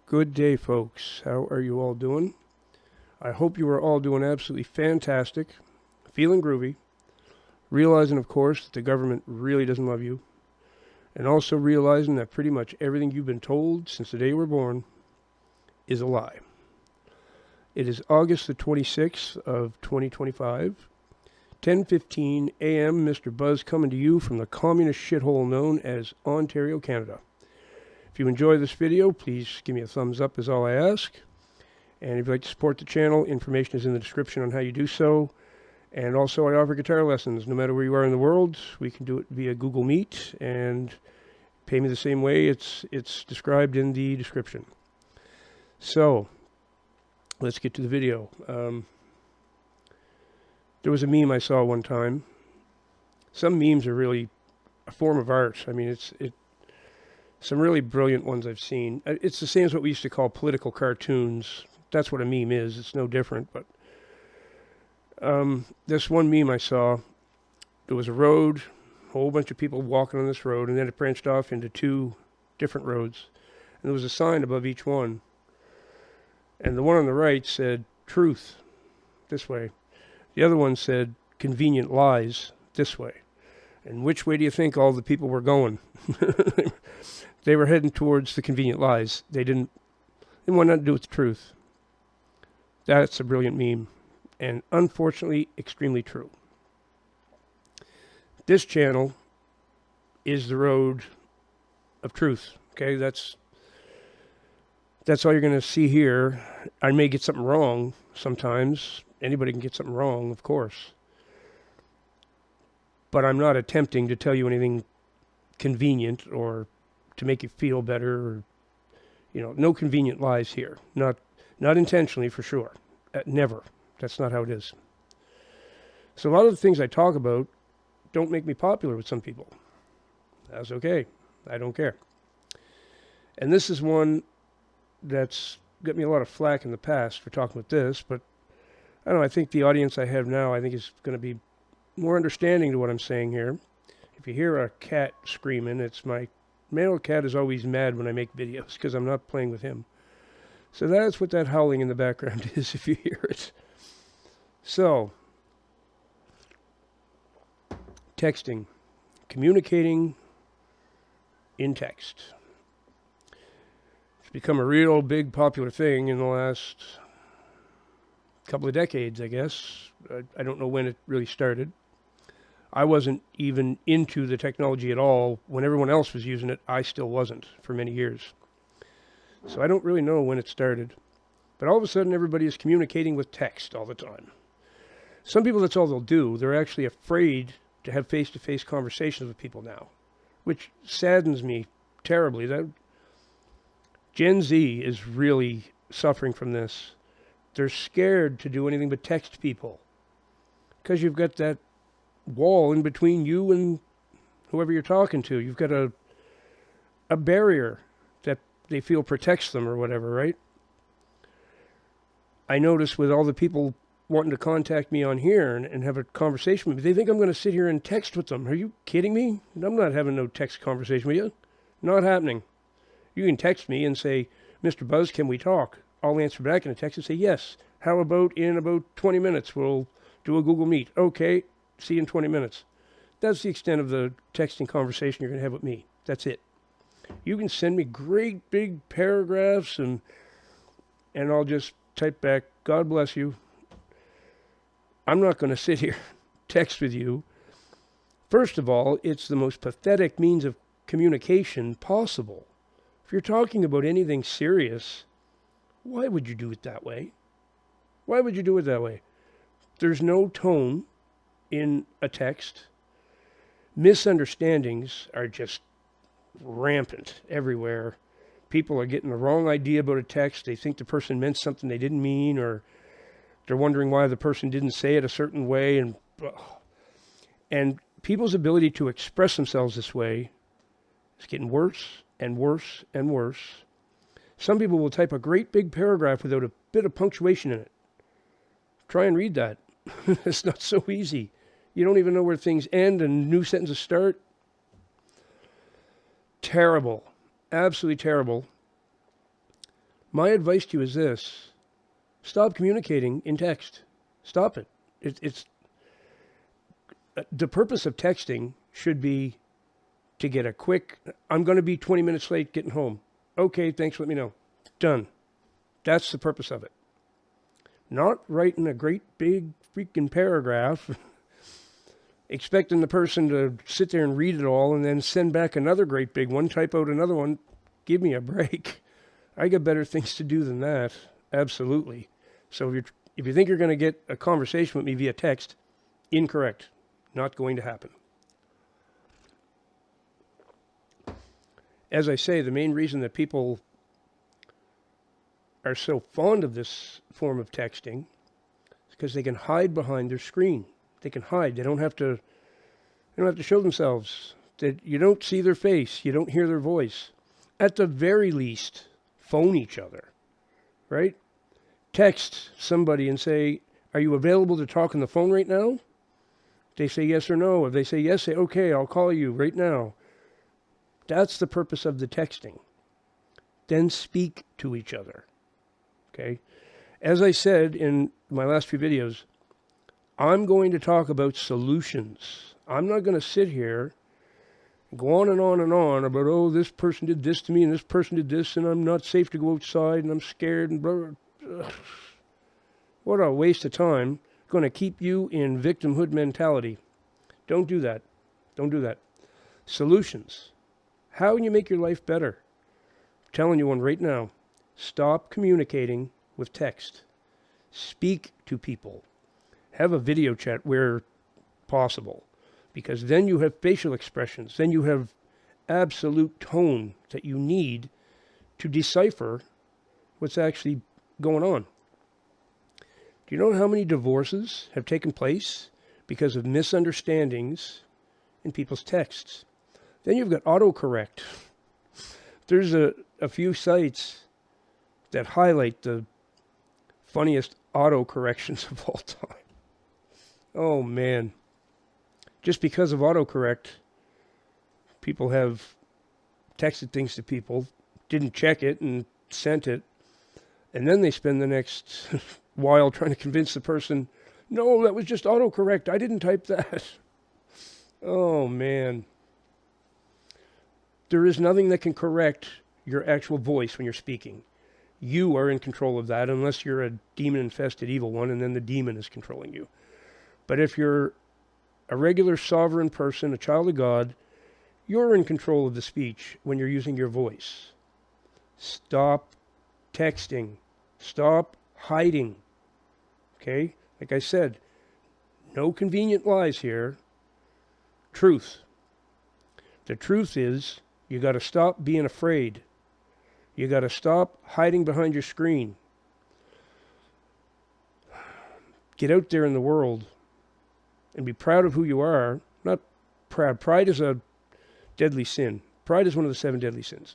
Good day, folks. How are you all doing? I hope you are all doing absolutely fantastic, feeling groovy, realizing, of course, that the government really doesn't love you, and also realizing that pretty much everything you've been told since the day you were born is a lie. It is August the 26th of 2025, 10:15 a.m. Mr. Buzz coming to you from the communist shithole known as Ontario, Canada. If you enjoy this video, please give me a thumbs up is all I ask. And if you'd like to support the channel, information is in the description on how you do so. And also I offer guitar lessons. No matter where you are in the world, we can do it via Google Meet and pay me the same way. It's described in the description. So, let's get to the video. There was a meme I saw one time. Some memes are really a form of art. I mean, some really brilliant ones I've seen. It's the same as what we used to call political cartoons. That's what a meme is. It's no different. But this one meme I saw, there was a road, a whole bunch of people walking on this road, and then it branched off into two different roads. And there was a sign above each one. And the one on the right said, truth, this way. The other one said, convenient lies, this way. And which way do you think all the people were going? They were heading towards the convenient lies. They didn't want nothing to do with the truth. That's a brilliant meme. And unfortunately, extremely true. This channel is the road of truth. Okay, that's all you're going to see here. I may get something wrong sometimes. Anybody can get something wrong, of course. But I'm not attempting to tell you anything convenient or to make you feel better, or, no convenient lies here. Not intentionally, for sure. Never. That's not how it is. So a lot of the things I talk about don't make me popular with some people. That's okay. I don't care. And this is one that's got me a lot of flack in the past for talking about this, but I don't know, I think the audience I have now, I think is going to be more understanding to what I'm saying here. If you hear a cat screaming, it's my male cat is always mad when I make videos because I'm not playing with him. So that's what that howling in the background is if you hear it. So, texting, communicating in text. It's become a real big popular thing in the last couple of decades, I guess. I don't know when it really started. I wasn't even into the technology at all. When everyone else was using it, I still wasn't for many years. So I don't really know when it started. But all of a sudden, everybody is communicating with text all the time. Some people, that's all they'll do. They're actually afraid to have face-to-face conversations with people now, which saddens me terribly. That Gen Z is really suffering from this. They're scared to do anything but text people because you've got that wall in between you and whoever you're talking to. You've got a barrier that they feel protects them or whatever, right? I notice with all the people wanting to contact me on here and have a conversation with me, they think I'm going to sit here and text with them. Are you kidding me? I'm not having no text conversation with you. Not happening. You can text me and say, Mr. Buzz, can we talk? I'll answer back in a text and say, yes. How about in about 20 minutes, we'll do a Google Meet. Okay. See you in 20 minutes. That's the extent of the texting conversation you're going to have with me. That's it. You can send me great big paragraphs and I'll just type back, God bless you. I'm not going to sit here text with you. First of all, it's the most pathetic means of communication possible. If you're talking about anything serious, why would you do it that way? Why would you do it that way? There's no tone in a text. Misunderstandings are just rampant everywhere. People are getting the wrong idea about a text. They think the person meant something they didn't mean, or they're wondering why the person didn't say it a certain way. And people's ability to express themselves this way is getting worse and worse and worse. Some people will type a great big paragraph without a bit of punctuation in it. Try and read that. It's not so easy. You don't even know where things end and new sentences start. Terrible. Absolutely terrible. My advice to you is this. Stop communicating in text. Stop it. It's the purpose of texting should be to get a quick, I'm going to be 20 minutes late getting home. Okay, thanks, let me know. Done. That's the purpose of it. Not writing a great big freaking paragraph, expecting the person to sit there and read it all and then send back another great big one, type out another one. Give me a break. I got better things to do than that. Absolutely. So if you think you're going to get a conversation with me via text, incorrect. Not going to happen. As I say, the main reason that people are so fond of this form of texting is because they can hide behind their screen. They can hide. They don't have to show themselves. You don't see their face. You don't hear their voice. At the very least, phone each other, right? Text somebody and say, are you available to talk on the phone right now? They say yes or no. If they say yes, say, okay, I'll call you right now. That's the purpose of the texting. Then speak to each other. Okay? As I said in my last few videos, I'm going to talk about solutions. I'm not going to sit here and go on and on and on about, oh, this person did this to me and this person did this and I'm not safe to go outside and I'm scared and blah, blah, blah. What a waste of time. Going to keep you in victimhood mentality. Don't do that. Don't do that. Solutions. How can you make your life better? I'm telling you one right now. Stop communicating with text. Speak to people. Have a video chat where possible, because then you have facial expressions. Then you have absolute tone that you need to decipher what's actually going on. Do you know how many divorces have taken place because of misunderstandings in people's texts? Then you've got autocorrect. There's a few sites that highlight the funniest autocorrections of all time. Oh, man. Just because of autocorrect, people have texted things to people, didn't check it, and sent it, and then they spend the next while trying to convince the person, no, that was just autocorrect. I didn't type that. Oh, man. There is nothing that can correct your actual voice when you're speaking. You are in control of that unless you're a demon-infested evil one, and then the demon is controlling you. But if you're a regular sovereign person, a child of God, you're in control of the speech when you're using your voice. Stop texting. Stop hiding. Okay? Like I said, no convenient lies here. Truth. The truth is, you got to stop being afraid. You got to stop hiding behind your screen. Get out there in the world and be proud of who you are. Not proud. Pride is a deadly sin. Pride is one of the 7 deadly sins.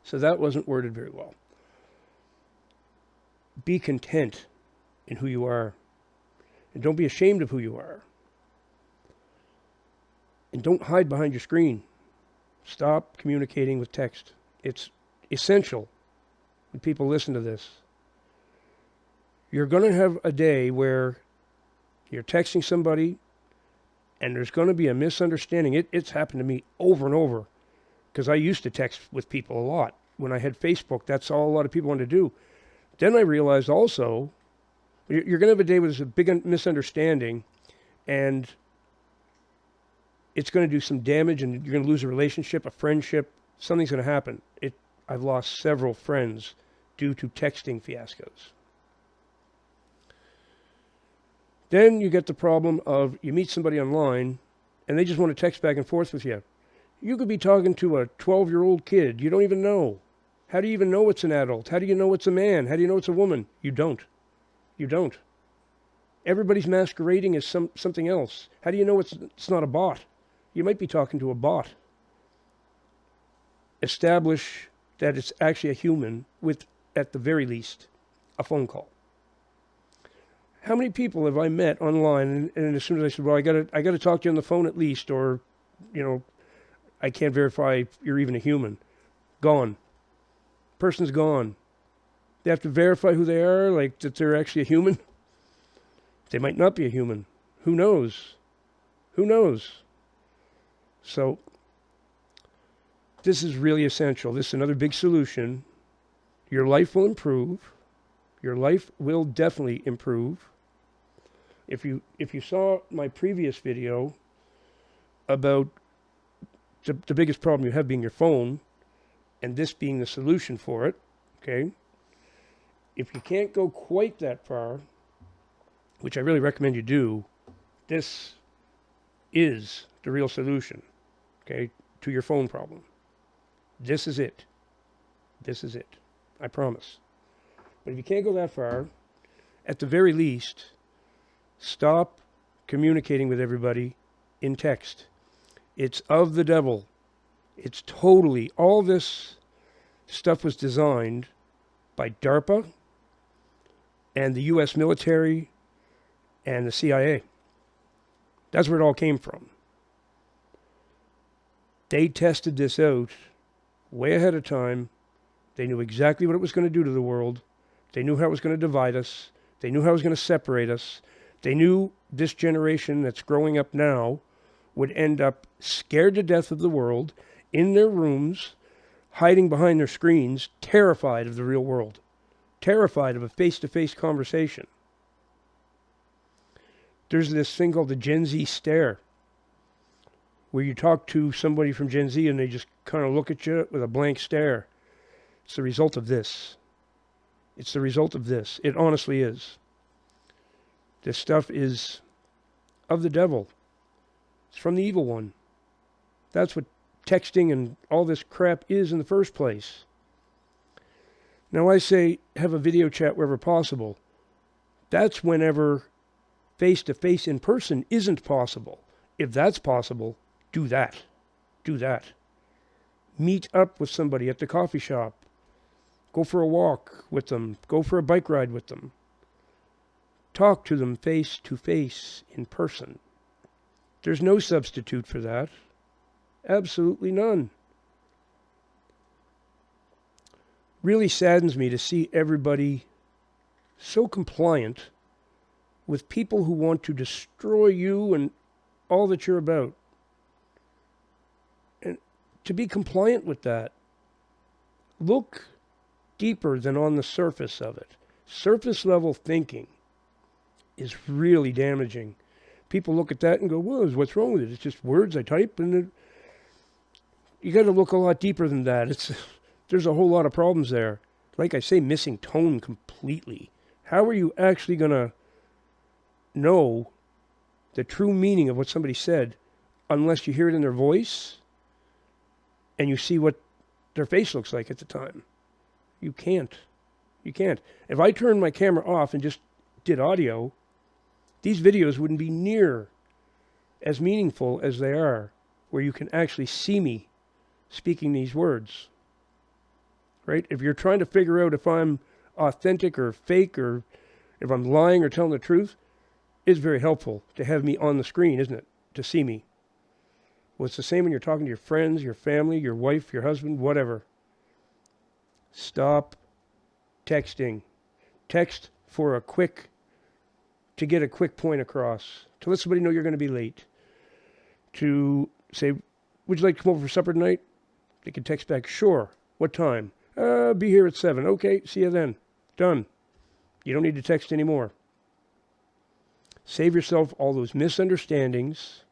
So that wasn't worded very well. Be content in who you are. And don't be ashamed of who you are. And don't hide behind your screen. Stop communicating with text. It's essential when people listen to this. You're going to have a day where you're texting somebody and there's going to be a misunderstanding. It's happened to me over and over because I used to text with people a lot. When I had Facebook, that's all a lot of people wanted to do. Then I realized also, you're going to have a day where there's a big misunderstanding and it's going to do some damage and you're going to lose a relationship, a friendship. Something's going to happen. I've lost several friends due to texting fiascos. Then you get the problem of you meet somebody online and they just want to text back and forth with you. You could be talking to a 12-year-old kid you don't even know. How do you even know it's an adult? How do you know it's a man? How do you know it's a woman? You don't. You don't. Everybody's masquerading as something else. How do you know it's not a bot? You might be talking to a bot. Establish that it's actually a human with, at the very least, a phone call. How many people have I met online and as soon as I said, well, I gotta talk to you on the phone at least, or, you know, I can't verify you're even a human. Gone. Person's gone. They have to verify who they are, like that they're actually a human. They might not be a human. Who knows? Who knows? So this is really essential. This is another big solution. Your life will improve. Your life will definitely improve. If you saw my previous video about the biggest problem you have being your phone, and this being the solution for it, okay? If you can't go quite that far, which I really recommend you do, this is the real solution, okay, to your phone problem. This is it. This is it. I promise. But if you can't go that far, at the very least, stop communicating with everybody in text. It's of the devil. It's totally, all this stuff was designed by DARPA and the US military and the CIA. That's where it all came from. They tested this out way ahead of time. They knew exactly what it was going to do to the world. They knew how it was going to divide us. They knew how it was going to separate us. They knew this generation that's growing up now would end up scared to death of the world, in their rooms, hiding behind their screens, terrified of the real world, terrified of a face-to-face conversation. There's this thing called the Gen Z stare, where you talk to somebody from Gen Z and they just kind of look at you with a blank stare. It's the result of this. It's the result of this. It honestly is. This stuff is of the devil. It's from the evil one. That's what texting and all this crap is in the first place. Now I say have a video chat wherever possible. That's whenever face-to-face in person isn't possible. If that's possible, do that. Do that. Meet up with somebody at the coffee shop. Go for a walk with them. Go for a bike ride with them. Talk to them face-to-face in person. There's no substitute for that. Absolutely none. Really saddens me to see everybody so compliant with people who want to destroy you and all that you're about. And to be compliant with that, look deeper than on the surface of it. Surface level thinking is really damaging. People look at that and go, well, what's wrong with it? It's just words I type, and you got to look a lot deeper than that. There's a whole lot of problems there. Like I say, missing tone completely. How are you actually going to know the true meaning of what somebody said unless you hear it in their voice and you see what their face looks like at the time? You can't. You can't. If I turned my camera off and just did audio, these videos wouldn't be near as meaningful as they are, where you can actually see me speaking these words. Right? If you're trying to figure out if I'm authentic or fake, or if I'm lying or telling the truth, it's very helpful to have me on the screen, isn't it? To see me. Well, it's the same when you're talking to your friends, your family, your wife, your husband, whatever. Stop texting. Text for to get a quick point across. To let somebody know you're going to be late. To say, would you like to come over for supper tonight? They can text back, sure. What time? Be here at 7. Okay, see you then. Done. You don't need to text anymore. Save yourself all those misunderstandings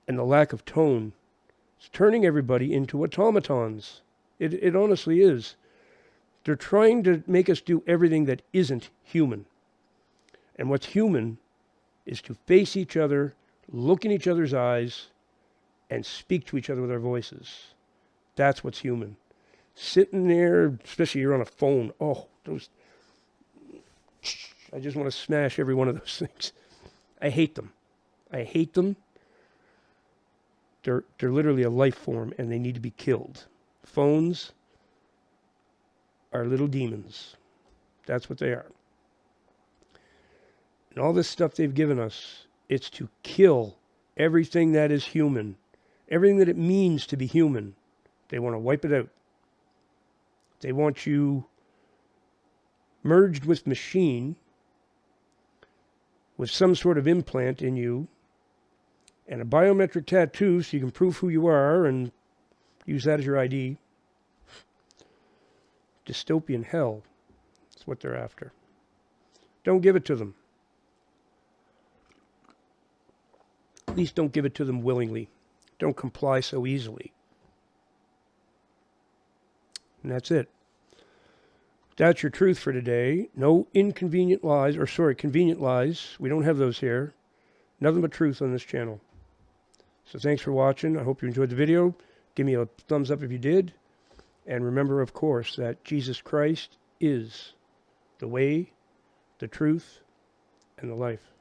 and the lack of tone. It's turning everybody into automatons. It honestly is. They're trying to make us do everything that isn't human. And what's human is to face each other, look in each other's eyes, and speak to each other with our voices. That's what's human. Sitting there, especially you're on a phone, I just want to smash every one of those things. I hate them. I hate them. They're literally a life form, and they need to be killed. Phones are little demons. That's what they are. And all this stuff they've given us, it's to kill everything that is human. Everything that it means to be human. They want to wipe it out. They want you merged with machine, with some sort of implant in you, and a biometric tattoo so you can prove who you are and use that as your ID. Dystopian hell is what they're after. Don't give it to them. At least don't give it to them willingly. Don't comply so easily. And that's it. That's your truth for today. No inconvenient lies, convenient lies. We don't have those here. Nothing but truth on this channel. So thanks for watching. I hope you enjoyed the video. Give me a thumbs up if you did. And remember, of course, that Jesus Christ is the way, the truth, and the life.